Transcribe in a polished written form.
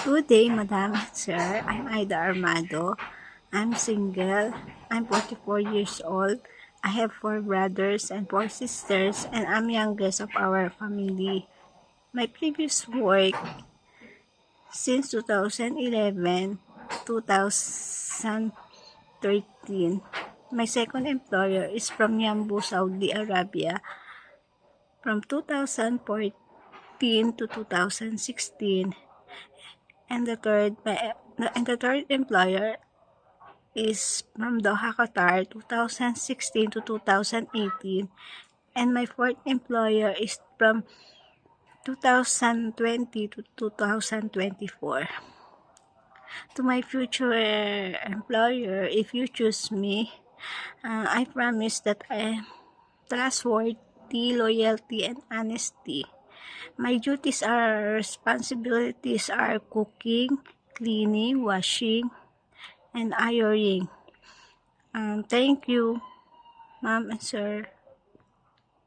Good day, Madam and Sir. I'm Aida Armado. I'm single. I'm 44 years old. I have 4 brothers and 4 sisters, and I'm youngest of our family. My previous work since 2011, 2013. My second employer is from Yambu, Saudi Arabia. From 2014 to 2016. And the third employer is from Doha, Qatar, 2016 to 2018. And my fourth employer is from 2020 to 2024. To my future employer, if you choose me, I promise that I am trustworthy, loyalty, and honesty. My responsibilities are cooking, cleaning, washing, and ironing. Thank you, Ma'am and Sir.